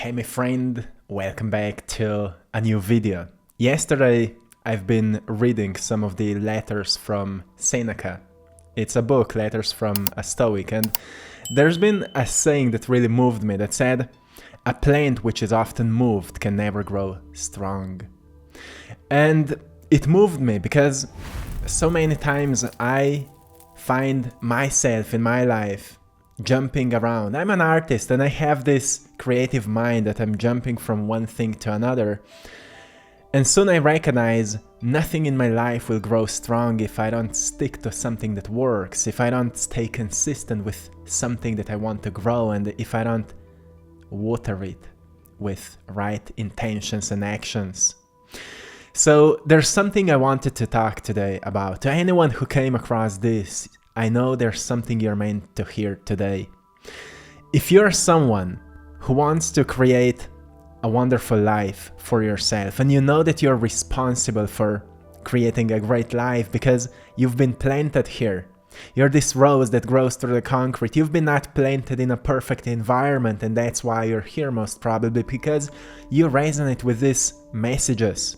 Hey my friend, welcome back to a new video. Yesterday I've been reading some of the letters from Seneca. It's a book, Letters from a Stoic, and there's been a saying that really moved me that said, "A plant which is often moved can never grow strong." And it moved me because so many times I find myself in my life jumping around. I'm an artist and I have this creative mind that I'm jumping from one thing to another. And soon I recognize nothing in my life will grow strong if I don't stick to something that works, if I don't stay consistent with something that I want to grow, and if I don't water it with right intentions and actions. So there's something I wanted to talk today about. To anyone who came across this, I know there's something you're meant to hear today. If you're someone who wants to create a wonderful life for yourself, and you know that you're responsible for creating a great life because you've been planted here, you're this rose that grows through the concrete, you've been not planted in a perfect environment, and that's why you're here most probably, because you resonate with these messages.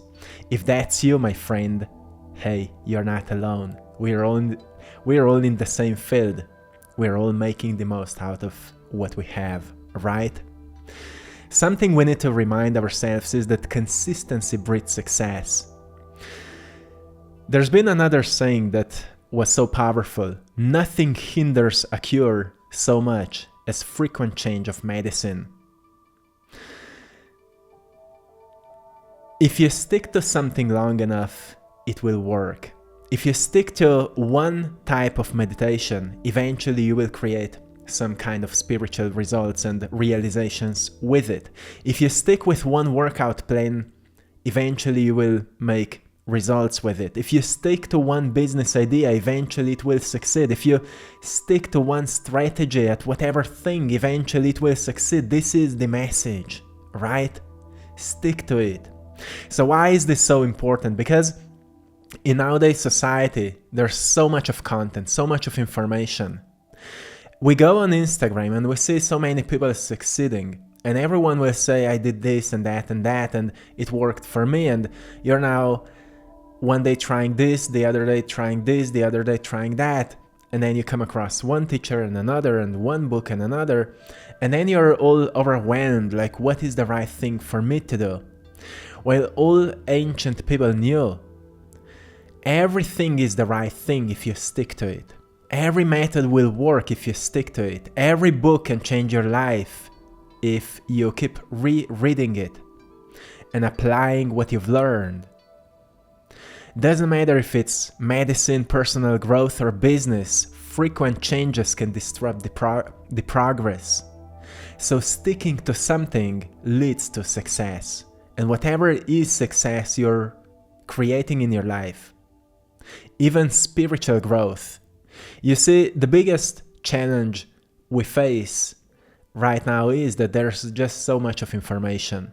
If that's you, my friend, hey, you're not alone. We're all in the same field. We're all making the most out of what we have, right? Something we need to remind ourselves is that consistency breeds success. There's been another saying that was so powerful. Nothing hinders a cure so much as frequent change of medicine. If you stick to something long enough, it will work. If you stick to one type of meditation, eventually you will create some kind of spiritual results and realizations with it. If you stick with one workout plan, eventually you will make results with it. If you stick to one business idea, eventually it will succeed. If you stick to one strategy at whatever thing, eventually it will succeed. This is the message, right? Stick to it. So why is this so important? Because in nowadays society, there's so much of content, so much of information. We go on Instagram and we see so many people succeeding, and everyone will say, I did this and that and it worked for me, and you're now one day trying this, the other day trying this, the other day trying that, and then you come across one teacher and another and one book and another, and then you're all overwhelmed, like what is the right thing for me to do? Well, all ancient people knew everything is the right thing if you stick to it. Every method will work if you stick to it. Every book can change your life if you keep rereading it and applying what you've learned. Doesn't matter if it's medicine, personal growth, or business, frequent changes can disrupt the progress. So sticking to something leads to success. And whatever is success you're creating in your life, even spiritual growth. You see, the biggest challenge we face right now is that there's just so much of information.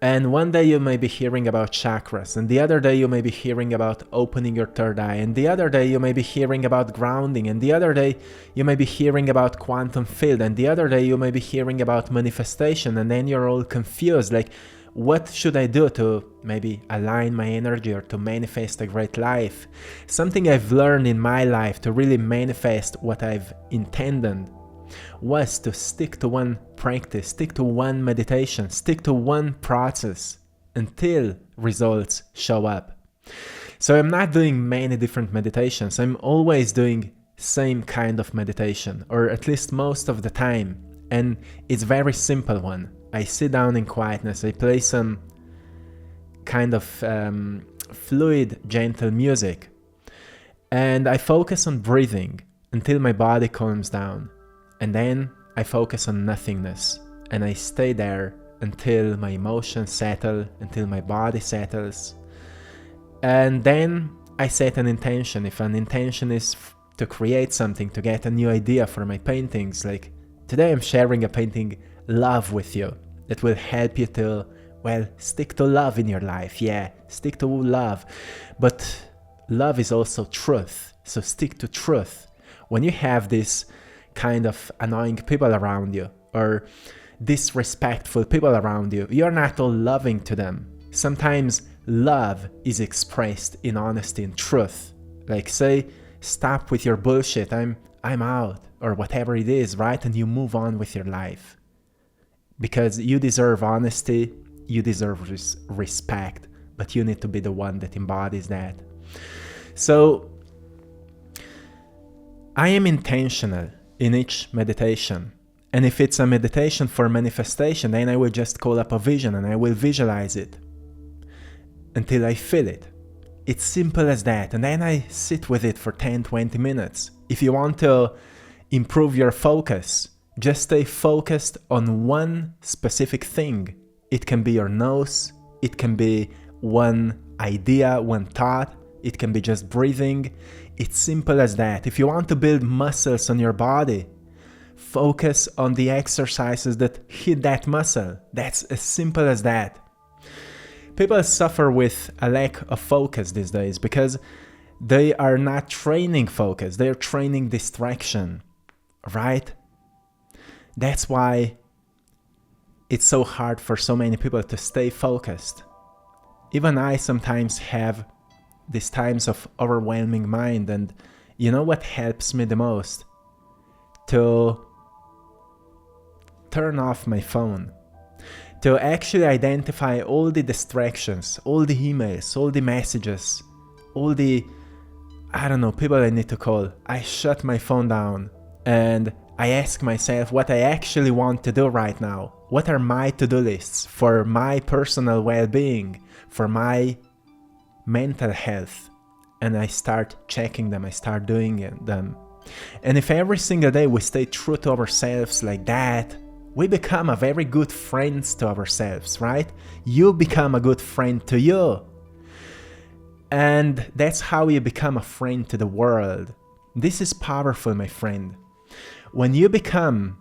And one day you may be hearing about chakras, and the other day you may be hearing about opening your third eye, and the other day you may be hearing about grounding, and the other day you may be hearing about quantum field, and the other day you may be hearing about manifestation, and then you're all confused, like, what should I do to maybe align my energy or to manifest a great life? Something I've learned in my life to really manifest what I've intended was to stick to one practice, stick to one meditation, stick to one process until results show up. So I'm not doing many different meditations. I'm always doing same kind of meditation, or at least most of the time. And it's very simple one. I sit down in quietness, I play some kind of fluid, gentle music, and I focus on breathing until my body calms down. And then I focus on nothingness, and I stay there until my emotions settle, until my body settles. And then I set an intention. If an intention is to create something, to get a new idea for my paintings, like today I'm sharing a painting, Love, with you, that will help you to, well, stick to love in your life. Yeah, stick to love. But love is also truth. So stick to truth. When you have this kind of annoying people around you, or disrespectful people around you. You're not all loving to them. Sometimes love is expressed in honesty and truth. Like say, stop with your bullshit, I'm out, or whatever it is, right? And you move on with your life. Because you deserve honesty, you deserve respect, but you need to be the one that embodies that. So, I am intentional in each meditation. And if it's a meditation for manifestation, then I will just call up a vision and I will visualize it until I feel it. It's simple as that. And then I sit with it for 10-20 minutes. If you want to improve your focus, just stay focused on one specific thing. It can be your nose, it can be one idea, one thought, it can be just breathing. It's simple as that. If you want to build muscles on your body, focus on the exercises that hit that muscle. That's as simple as that. People suffer with a lack of focus these days because they are not training focus, they're training distraction, right? That's why it's so hard for so many people to stay focused. Even I sometimes have these times of overwhelming mind, and you know what helps me the most? To turn off my phone. To actually identify all the distractions, all the emails, all the messages, all the, people I need to call. I shut my phone down and I ask myself what I actually want to do right now. What are my to-do lists for my personal well-being, for my mental health? And I start checking them, I start doing them. And if every single day we stay true to ourselves like that, we become a very good friends to ourselves, right? You become a good friend to you. And that's how you become a friend to the world. This is powerful, my friend. When you become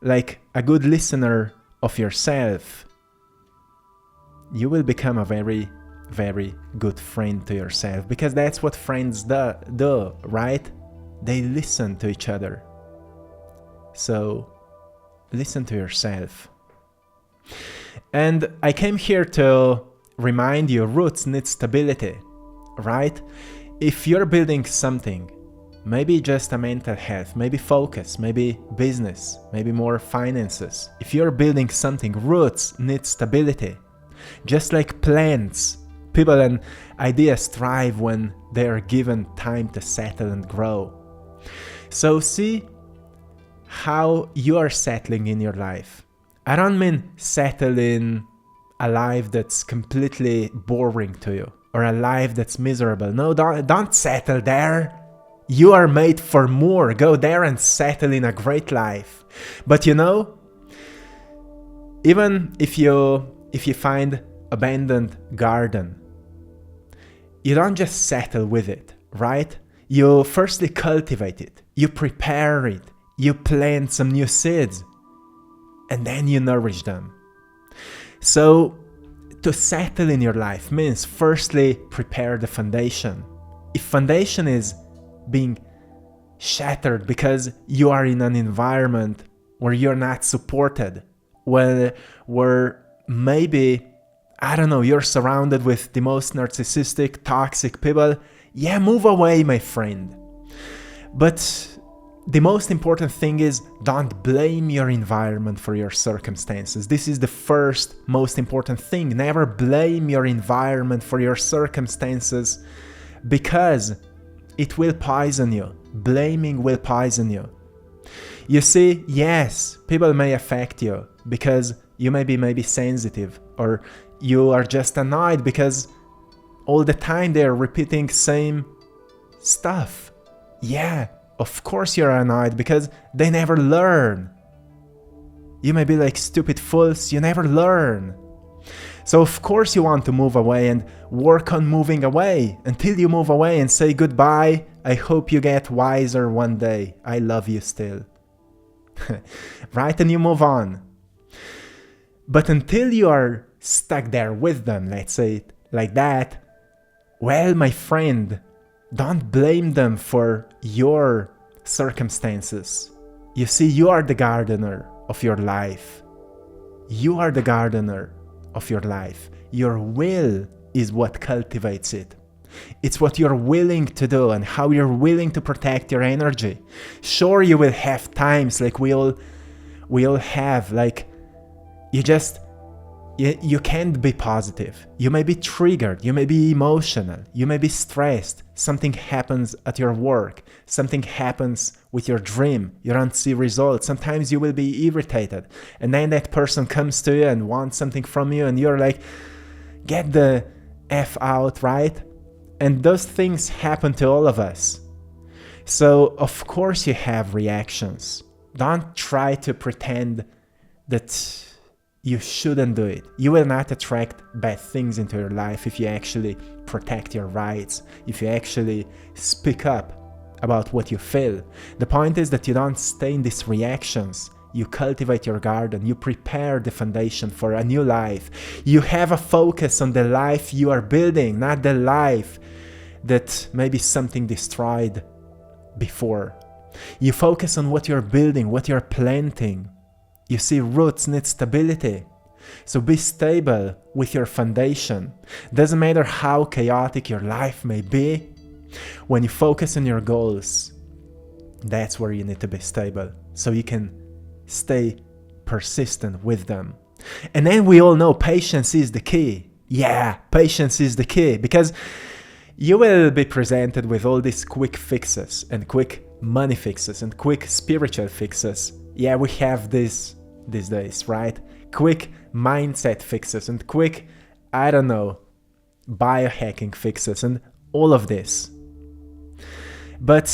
like a good listener of yourself, you will become a very, very good friend to yourself, because that's what friends do, right? They listen to each other. So listen to yourself. And I came here to remind you, roots need stability, right? If you're building something, maybe just a mental health, maybe focus, maybe business, maybe more finances. If you're building something, roots need stability. Just like plants, people and ideas thrive when they are given time to settle and grow. So see how you are settling in your life. I don't mean settle in a life that's completely boring to you or a life that's miserable. No, don't settle there. You are made for more. Go there and settle in a great life. But even if you find abandoned garden, you don't just settle with it, right? You firstly cultivate it, you prepare it, you plant some new seeds, and then you nourish them. So to settle in your life means firstly prepare the foundation. If foundation is being shattered because you are in an environment where you're not supported, where maybe, you're surrounded with the most narcissistic, toxic people, yeah, move away, my friend. But the most important thing is don't blame your environment for your circumstances. This is the first most important thing. Never blame your environment for your circumstances, because it will poison you. Blaming will poison you. You see, yes, people may affect you because you may be maybe sensitive, or you are just annoyed because all the time they're repeating same stuff. Yeah, of course you're annoyed because they never learn. You may be like stupid fools, you never learn. So of course you want to move away and work on moving away until you move away and say goodbye. I hope you get wiser one day. I love you still. Right? And you move on. But until you are stuck there with them, let's say it like that, well, my friend, don't blame them for your circumstances. You see, you are the gardener. of your life. You are the gardener of your life. Your will is what cultivates it. It's what you're willing to do and how you're willing to protect your energy. Sure, you will have times like we all have, like you can't be positive. You may be triggered, you may be emotional, you may be stressed. Something happens at your work, something happens with your dream, you don't see results. Sometimes you will be irritated, and then that person comes to you and wants something from you, and you're like, get the F out, right? And those things happen to all of us. So of course you have reactions. Don't try to pretend that you shouldn't do it. You will not attract bad things into your life if you actually protect your rights, if you actually speak up about what you feel. The point is that you don't stay in these reactions. You cultivate your garden, you prepare the foundation for a new life. You have a focus on the life you are building, not the life that maybe something destroyed before. You focus on what you're building, what you're planting. You see, roots need stability. So be stable with your foundation. Doesn't matter how chaotic your life may be. When you focus on your goals, that's where you need to be stable, so you can stay persistent with them. And then we all know patience is the key. Yeah, patience is the key, because you will be presented with all these quick fixes and quick money fixes and quick spiritual fixes. Yeah, we have this these days, right? Quick mindset fixes and quick, biohacking fixes and all of this. But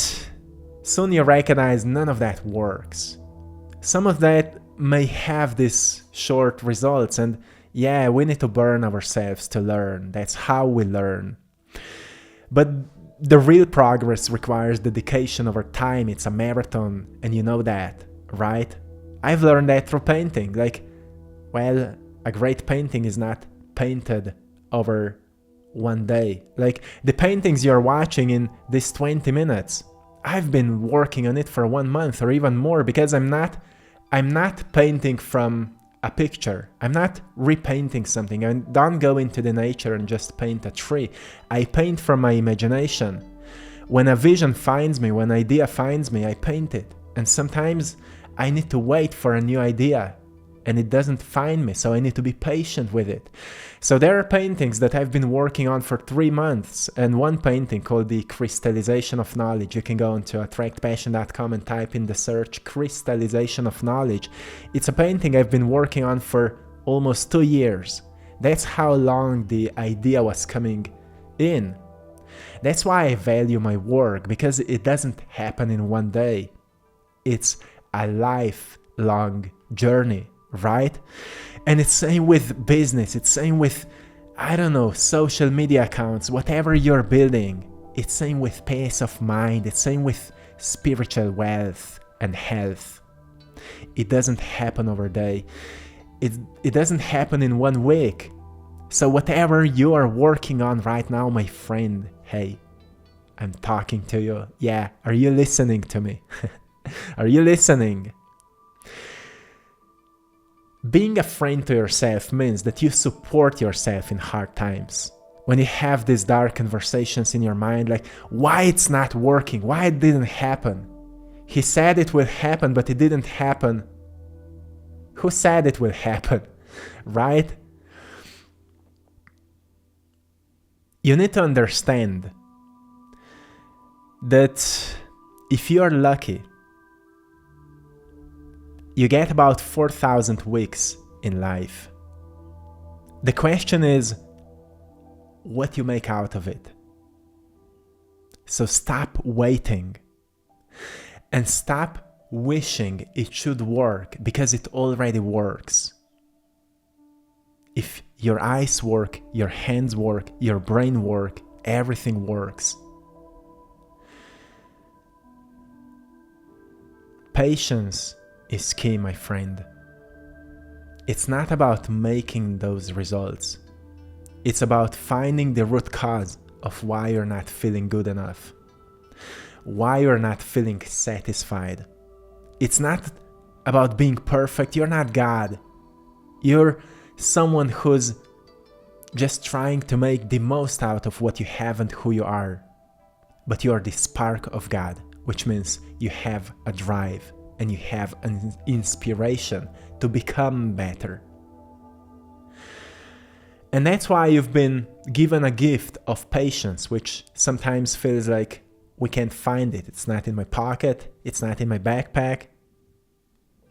soon you recognize none of that works. Some of that may have these short results, and yeah, we need to burn ourselves to learn. That's how we learn. But the real progress requires dedication over time. It's a marathon, and you know that, right? I've learned that through painting. A great painting is not painted over one day. The paintings you're watching in this 20 minutes, I've been working on it for 1 month or even more, because I'm not painting from a picture. I'm not repainting something. I don't go into the nature and just paint a tree. I paint from my imagination. When a vision finds me, when an idea finds me, I paint it. And sometimes I need to wait for a new idea and it doesn't find me, so I need to be patient with it. So there are paintings that I've been working on for 3 months, and one painting called the Crystallization of Knowledge. You can go onto AttractPassion.com and type in the search Crystallization of Knowledge. It's a painting I've been working on for almost 2 years. That's how long the idea was coming in. That's why I value my work, because it doesn't happen in one day. It's a lifelong journey, right? And it's same with business, it's same with, social media accounts, whatever you're building. It's same with peace of mind, it's same with spiritual wealth and health. It doesn't happen over a day. It doesn't happen in 1 week. So whatever you are working on right now, my friend, hey, I'm talking to you. Yeah, are you listening to me? Are you listening? Being a friend to yourself means that you support yourself in hard times. When you have these dark conversations in your mind, like, why it's not working, why it didn't happen. He said it will happen, but it didn't happen. Who said it will happen, right? You need to understand that if you are lucky, you get about 4,000 weeks in life. The question is what you make out of it. So stop waiting and stop wishing it should work, because it already works. If your eyes work, your hands work, your brain work, everything works. Patience is key, my friend. It's not about making those results. It's about finding the root cause of why you're not feeling good enough, why you're not feeling satisfied. It's not about being perfect. You're not God. You're someone who's just trying to make the most out of what you have and who you are. But you are the spark of God, which means you have a drive and you have an inspiration to become better. And that's why you've been given a gift of patience, which sometimes feels like we can't find it. It's not in my pocket. It's not in my backpack.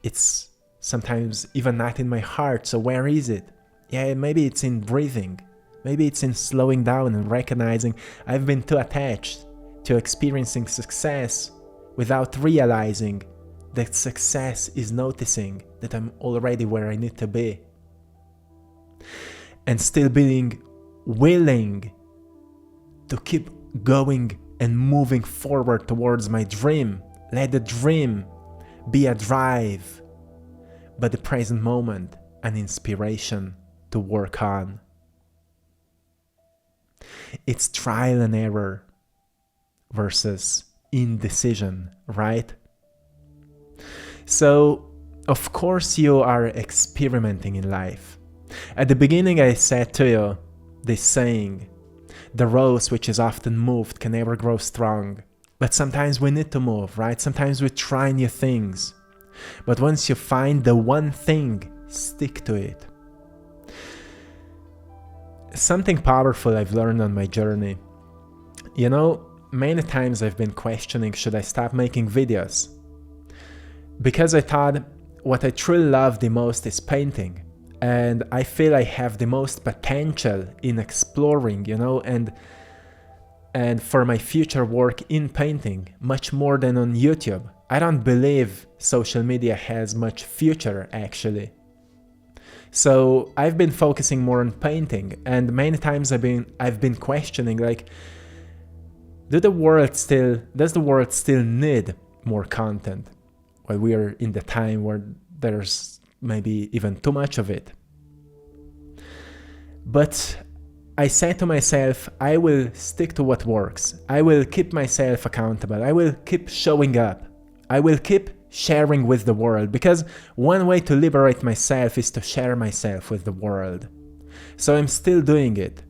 It's sometimes even not in my heart. So where is it? Yeah, maybe it's in breathing. Maybe it's in slowing down and recognizing I've been too attached to experiencing success without realizing that success is noticing that I'm already where I need to be. And still being willing to keep going and moving forward towards my dream. Let the dream be a drive, but the present moment an inspiration to work on. It's trial and error versus indecision, right? So, of course you are experimenting in life. At the beginning I said to you this saying, the rose which is often moved can never grow strong. But sometimes we need to move, right? Sometimes we try new things. But once you find the one thing, stick to it. Something powerful I've learned on my journey. You know, many times I've been questioning, should I stop making videos? Because I thought what I truly love the most is painting. And I feel I have the most potential in exploring, you know, and for my future work in painting, much more than on YouTube. I don't believe social media has much future, actually. So I've been focusing more on painting, and many times I've been questioning, like, does the world still need more content? Well, we are in the time where there's maybe even too much of it. But I said to myself, I will stick to what works. I will keep myself accountable. I will keep showing up. I will keep sharing with the world, because one way to liberate myself is to share myself with the world. So I'm still doing it.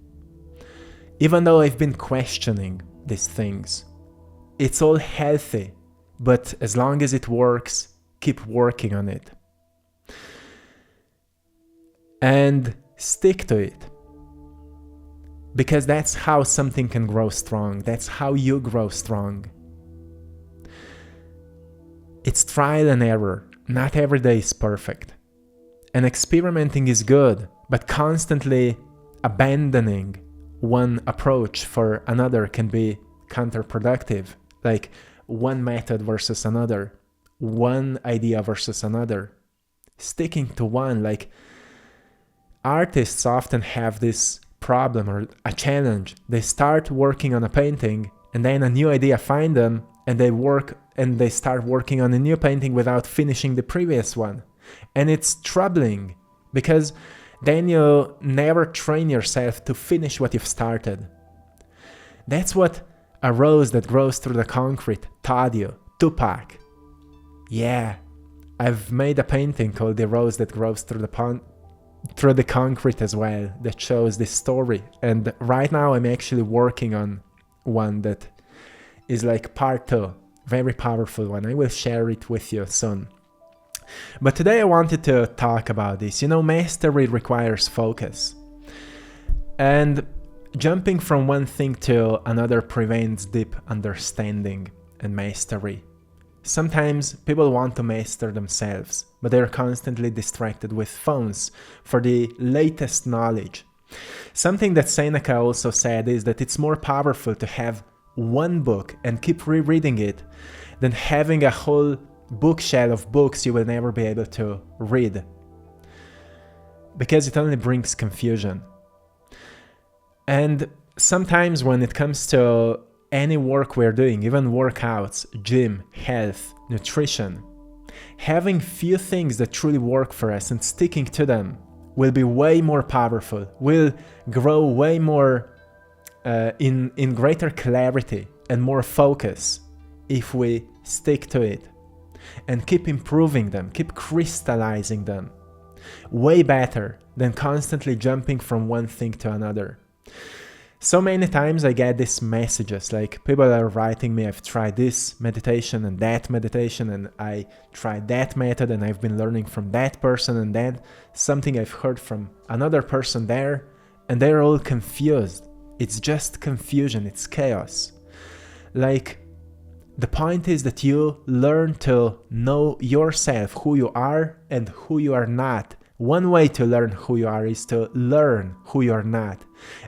Even though I've been questioning these things. It's all healthy, but as long as it works, keep working on it. And stick to it. Because that's how something can grow strong. That's how you grow strong. It's trial and error. Not every day is perfect. And experimenting is good, but constantly abandoning one approach for another can be counterproductive. Like one method versus another, one idea versus another. Sticking to one, like artists often have this problem or a challenge. They start working on a painting and then a new idea finds them, and they start working on a new painting without finishing the previous one. And it's troubling because then you never train yourself to finish what you've started. That's what a rose that grows through the concrete taught you, Tupac. Yeah, I've made a painting called The Rose That Grows Through the Concrete as well, that shows this story. And right now I'm actually working on one that is like part 2, very powerful one. I will share it with you soon. But today I wanted to talk about this. You know, mastery requires focus. And jumping from one thing to another prevents deep understanding and mastery. Sometimes people want to master themselves, but they're constantly distracted with phones for the latest knowledge. Something that Seneca also said is that it's more powerful to have one book and keep rereading it than having a whole bookshelf of books you will never be able to read, because it only brings confusion. And sometimes when it comes to any work we're doing, even workouts, gym, health, nutrition, having few things that truly work for us and sticking to them will be way more powerful, will grow way more in greater clarity and more focus if we stick to it. and keep improving them, keep crystallizing them. Way better than constantly jumping from one thing to another. So many times I get these messages, like people are writing me, I've tried this meditation and that meditation, and I tried that method, and I've been learning from that person, and then something I've heard from another person there, and they're all confused. It's just confusion, it's chaos. Like, the point is that you learn to know yourself, who you are and who you are not. One way to learn who you are is to learn who you are not.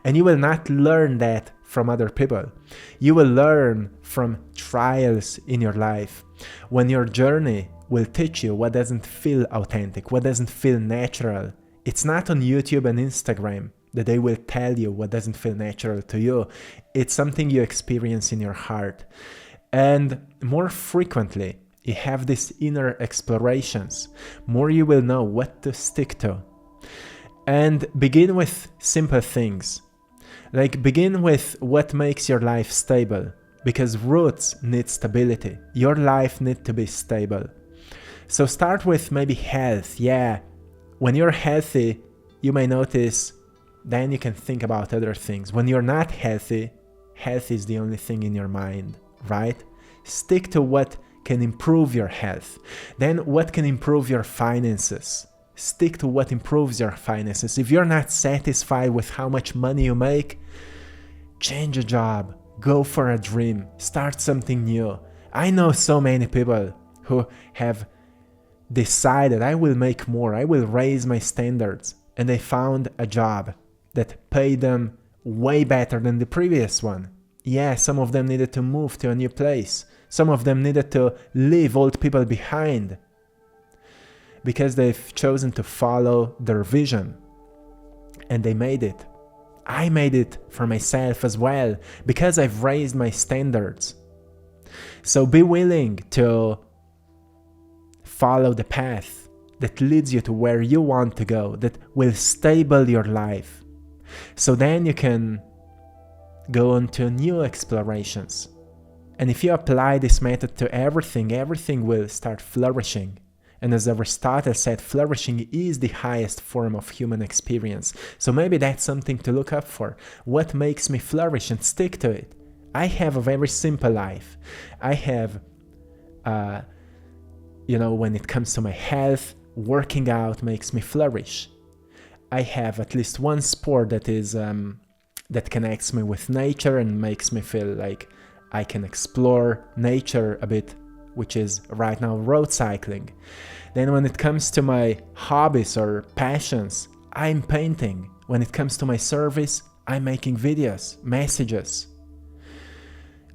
And you will not learn that from other people. You will learn from trials in your life. When your journey will teach you what doesn't feel authentic, what doesn't feel natural. It's not on YouTube and Instagram that they will tell you what doesn't feel natural to you. It's something you experience in your heart. And more frequently, you have these inner explorations, more you will know what to stick to. And begin with simple things. Like, begin with what makes your life stable, because roots need stability. Your life needs to be stable. So start with maybe health. Yeah, when you're healthy, you may notice, then you can think about other things. When you're not healthy, health is the only thing in your mind, right? Stick to what can improve your health. Then what can improve your finances? Stick to what improves your finances. If you're not satisfied with how much money you make, change a job, go for a dream, start something new. I know so many people who have decided, I will make more, I will raise my standards, and they found a job that paid them way better than the previous one. Yeah, some of them needed to move to a new place. Some of them needed to leave old people behind because they've chosen to follow their vision. And they made it. I made it for myself as well because I've raised my standards. So be willing to follow the path that leads you to where you want to go, that will stable your life. So then you can go on to new explorations. And if you apply this method to everything, everything will start flourishing. And as Aristotle said, flourishing is the highest form of human experience. So maybe that's something to look up for. What makes me flourish, and stick to it? I have a very simple life. I have, when it comes to my health, working out makes me flourish. I have at least one sport that is that connects me with nature and makes me feel like I can explore nature a bit, which is right now road cycling. Then when it comes to my hobbies or passions, I'm painting. When it comes to my service, I'm making videos, messages.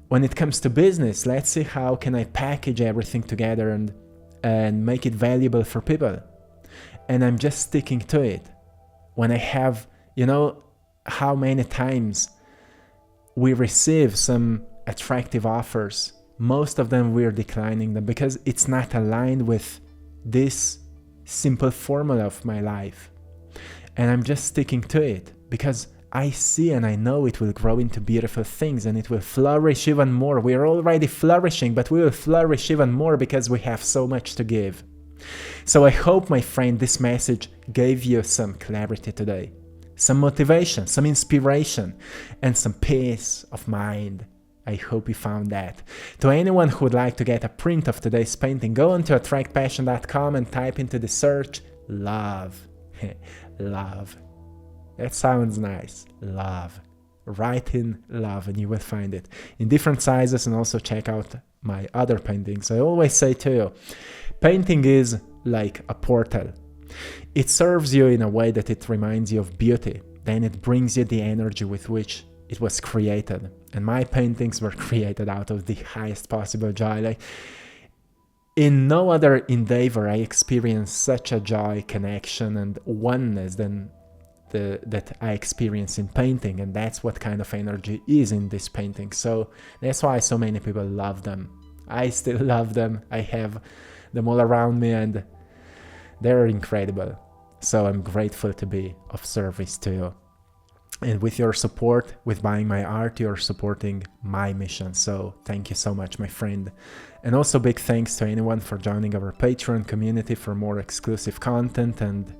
When it comes to business, let's see how can I package everything together and make it valuable for people. And I'm just sticking to it. When I have, how many times we receive some attractive offers, most of them we're declining them because it's not aligned with this simple formula of my life. And I'm just sticking to it because I see and I know it will grow into beautiful things and it will flourish even more. We're already flourishing, but we will flourish even more because we have so much to give. So I hope, my friend, this message gave you some clarity today, some motivation, some inspiration, and some peace of mind. I hope you found that. To anyone who would like to get a print of today's painting, go on to AttractPassion.com and type into the search, love. Love. That sounds nice. Love. Write in love and you will find it in different sizes, and also check out my other paintings. I always say to you, painting is like a portal. It serves you in a way that it reminds you of beauty. Then it brings you the energy with which it was created. And my paintings were created out of the highest possible joy. Like, in no other endeavor I experienced such a joy, connection, and oneness than that I experience in painting. And that's what kind of energy is in this painting. So that's why so many people love them. I still love them. I have them all around me and they're incredible. So I'm grateful to be of service to you. And with your support, with buying my art, you're supporting my mission. So thank you so much, my friend. And also big thanks to anyone for joining our Patreon community for more exclusive content and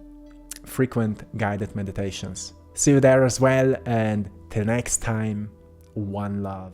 frequent guided meditations. See you there as well, and till next time, one love.